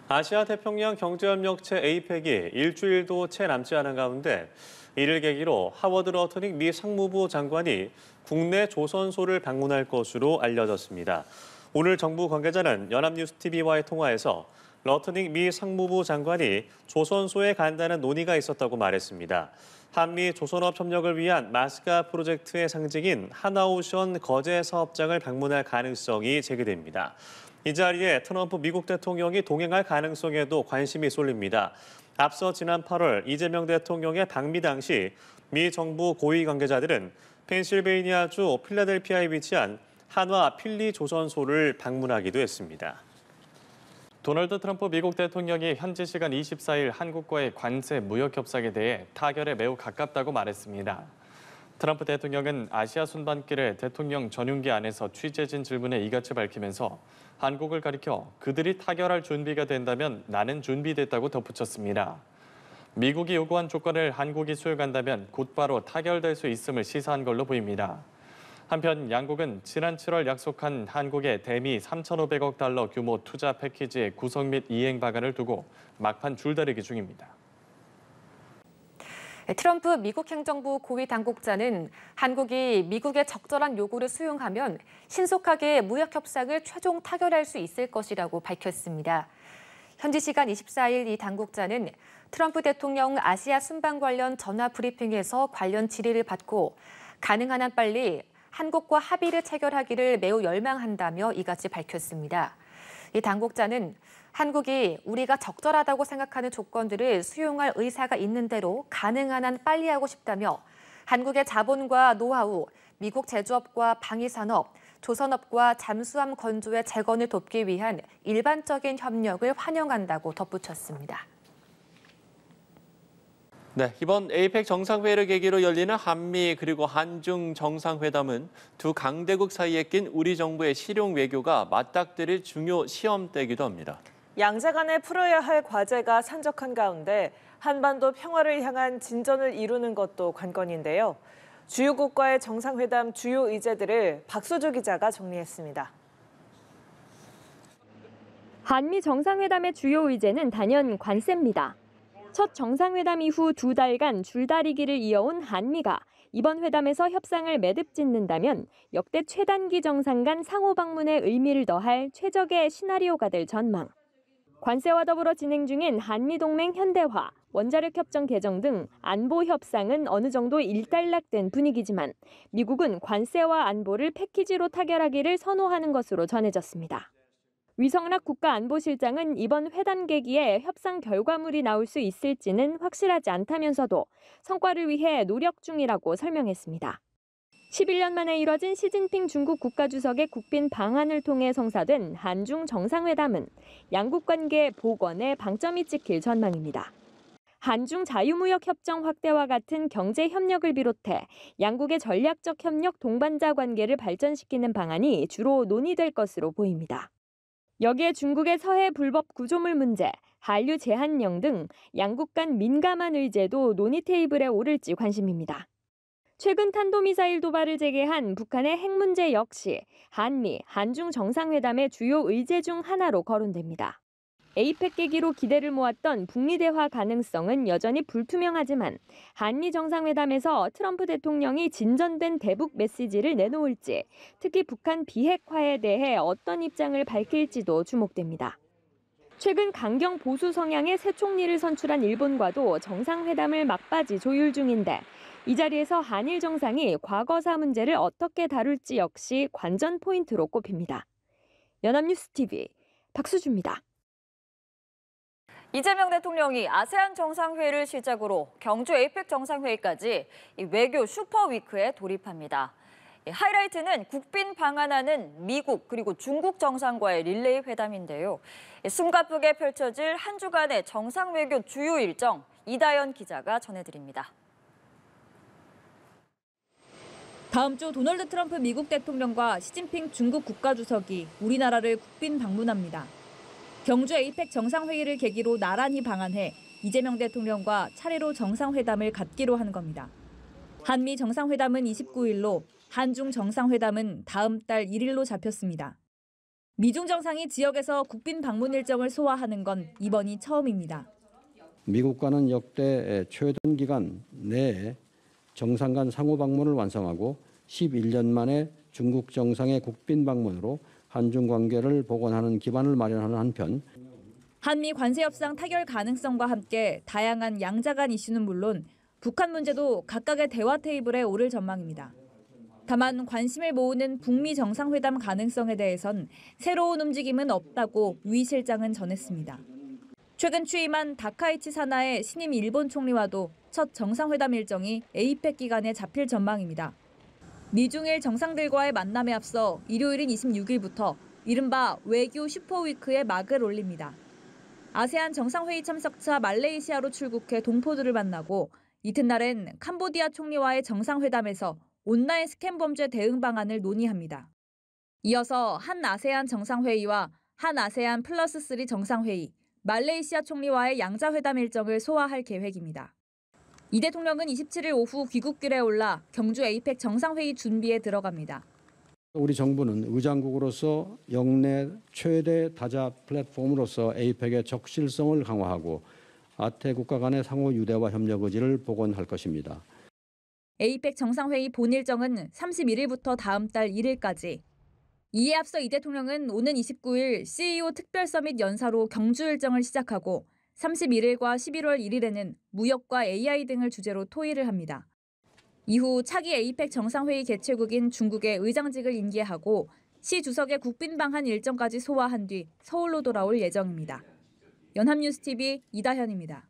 아시아 태평양 경제협력체 APEC이 일주일도 채 남지 않은 가운데 이를 계기로 하워드 러터닉 미 상무부 장관이 국내 조선소를 방문할 것으로 알려졌습니다. 오늘 정부 관계자는 연합뉴스TV와의 통화에서 러터닉 미 상무부 장관이 조선소에 간다는 논의가 있었다고 말했습니다. 한미 조선업 협력을 위한 마스가 프로젝트의 상징인 하나오션 거제 사업장을 방문할 가능성이 제기됩니다. 이 자리에 트럼프 미국 대통령이 동행할 가능성에도 관심이 쏠립니다. 앞서 지난 8월 이재명 대통령의 방미 당시 미 정부 고위 관계자들은 펜실베이니아주 필라델피아에 위치한 한화 필리 조선소를 방문하기도 했습니다. 도널드 트럼프 미국 대통령이 현지 시간 24일 한국과의 관세 무역 협상에 대해 타결에 매우 가깝다고 말했습니다. 트럼프 대통령은 아시아 순반길의 대통령 전용기 안에서 취재진 질문에 이같이 밝히면서 한국을 가리켜 그들이 타결할 준비가 된다면 나는 준비됐다고 덧붙였습니다. 미국이 요구한 조건을 한국이 수용한다면 곧바로 타결될 수 있음을 시사한 걸로 보입니다. 한편 양국은 지난 7월 약속한 한국의 대미 3,500억 달러 규모 투자 패키지의 구성 및 이행 방안을 두고 막판 줄다리기 중입니다. 트럼프 미국 행정부 고위 당국자는 한국이 미국의 적절한 요구를 수용하면 신속하게 무역 협상을 최종 타결할 수 있을 것이라고 밝혔습니다. 현지 시간 24일 이 당국자는 트럼프 대통령 아시아 순방 관련 전화 브리핑에서 관련 질의를 받고 가능한 한 빨리 한국과 합의를 체결하기를 매우 열망한다며 이같이 밝혔습니다. 이 당국자는 한국이 우리가 적절하다고 생각하는 조건들을 수용할 의사가 있는 대로 가능한 한 빨리 하고 싶다며 한국의 자본과 노하우, 미국 제조업과 방위산업, 조선업과 잠수함 건조의 재건을 돕기 위한 일반적인 협력을 환영한다고 덧붙였습니다. 네, 이번 APEC 정상회의를 계기로 열리는 한미 그리고 한중 정상회담은 두 강대국 사이에 낀 우리 정부의 실용 외교가 맞닥뜨릴 중요 시험대이기도 합니다. 양자 간에 풀어야 할 과제가 산적한 가운데 한반도 평화를 향한 진전을 이루는 것도 관건인데요. 주요국과의 정상회담 주요 의제들을 박소주 기자가 정리했습니다. 한미 정상회담의 주요 의제는 단연 관세입니다. 첫 정상회담 이후 2달간 줄다리기를 이어온 한미가 이번 회담에서 협상을 매듭짓는다면 역대 최단기 정상 간 상호 방문에 의미를 더할 최적의 시나리오가 될 전망. 관세와 더불어 진행 중인 한미동맹 현대화, 원자력 협정 개정 등 안보 협상은 어느 정도 일단락된 분위기지만 미국은 관세와 안보를 패키지로 타결하기를 선호하는 것으로 전해졌습니다. 위성락 국가안보실장은 이번 회담 계기에 협상 결과물이 나올 수 있을지는 확실하지 않다면서도 성과를 위해 노력 중이라고 설명했습니다. 11년 만에 이뤄진 시진핑 중국 국가주석의 국빈 방한을 통해 성사된 한중 정상회담은 양국 관계 복원에 방점이 찍힐 전망입니다. 한중 자유무역 협정 확대와 같은 경제 협력을 비롯해 양국의 전략적 협력 동반자 관계를 발전시키는 방안이 주로 논의될 것으로 보입니다. 여기에 중국의 서해 불법 구조물 문제, 한류 제한령 등 양국 간 민감한 의제도 논의 테이블에 오를지 관심입니다. 최근 탄도미사일 도발을 재개한 북한의 핵 문제 역시 한미, 한중 정상회담의 주요 의제 중 하나로 거론됩니다. APEC 계기로 기대를 모았던 북미 대화 가능성은 여전히 불투명하지만 한미 정상회담에서 트럼프 대통령이 진전된 대북 메시지를 내놓을지, 특히 북한 비핵화에 대해 어떤 입장을 밝힐지도 주목됩니다. 최근 강경 보수 성향의 새 총리를 선출한 일본과도 정상회담을 막바지 조율 중인데 이 자리에서 한일 정상이 과거사 문제를 어떻게 다룰지 역시 관전 포인트로 꼽힙니다. 연합뉴스TV 박수주입니다. 이재명 대통령이 아세안 정상회의를 시작으로 경주 APEC 정상회의까지 외교 슈퍼위크에 돌입합니다. 하이라이트는 국빈 방한하는 미국 그리고 중국 정상과의 릴레이 회담인데요. 숨가쁘게 펼쳐질 한 주간의 정상외교 주요 일정, 이다연 기자가 전해드립니다. 다음 주 도널드 트럼프 미국 대통령과 시진핑 중국 국가주석이 우리나라를 국빈 방문합니다. 경주 APEC 정상회의를 계기로 나란히 방한해 이재명 대통령과 차례로 정상회담을 갖기로 한 겁니다. 한미 정상회담은 29일로, 한중 정상회담은 다음 달 1일로 잡혔습니다. 미중 정상이 지역에서 국빈 방문 일정을 소화하는 건 이번이 처음입니다. 미국과는 역대 최단 기간 내에 정상 간 상호 방문을 완성하고 11년 만에 중국 정상의 국빈 방문으로 한중 관계를 복원하는 기반을 마련하는 한편 한미 관세 협상 타결 가능성과 함께 다양한 양자 간 이슈는 물론 북한 문제도 각각의 대화 테이블에 오를 전망입니다. 다만 관심을 모으는 북미 정상회담 가능성에 대해선 새로운 움직임은 없다고 위 실장은 전했습니다. 최근 취임한 다카이치 사나의 신임 일본 총리와도 첫 정상회담 일정이 에이펙 기간에 잡힐 전망입니다. 미중일 정상들과의 만남에 앞서 일요일인 26일부터 이른바 외교 슈퍼위크에 막을 올립니다. 아세안 정상회의 참석차 말레이시아로 출국해 동포들을 만나고 이튿날엔 캄보디아 총리와의 정상회담에서 온라인 스캠 범죄 대응 방안을 논의합니다. 이어서 한 아세안 정상회의와 한 아세안 플러스3 정상회의, 말레이시아 총리와의 양자회담 일정을 소화할 계획입니다. 이 대통령은 27일 오후 귀국길에 올라 경주 에이펙 정상회의 준비에 들어갑니다. 우리 정부는 의장국으로서 역내 최대 다자 플랫폼으로서 에이펙의 적실성을 강화하고 아태 국가 간의 상호 유대와 협력 의지를 복원할 것입니다. 에이펙 정상회의 본 일정은 31일부터 다음 달 1일까지. 이에 앞서 이 대통령은 오는 29일 CEO 특별 서밋 연사로 경주 일정을 시작하고 31일과 11월 1일에는 무역과 AI 등을 주제로 토의를 합니다. 이후 차기 에이펙 정상회의 개최국인 중국의 의장직을 인계하고 시 주석의 국빈 방한 일정까지 소화한 뒤 서울로 돌아올 예정입니다. 연합뉴스TV 이다현입니다.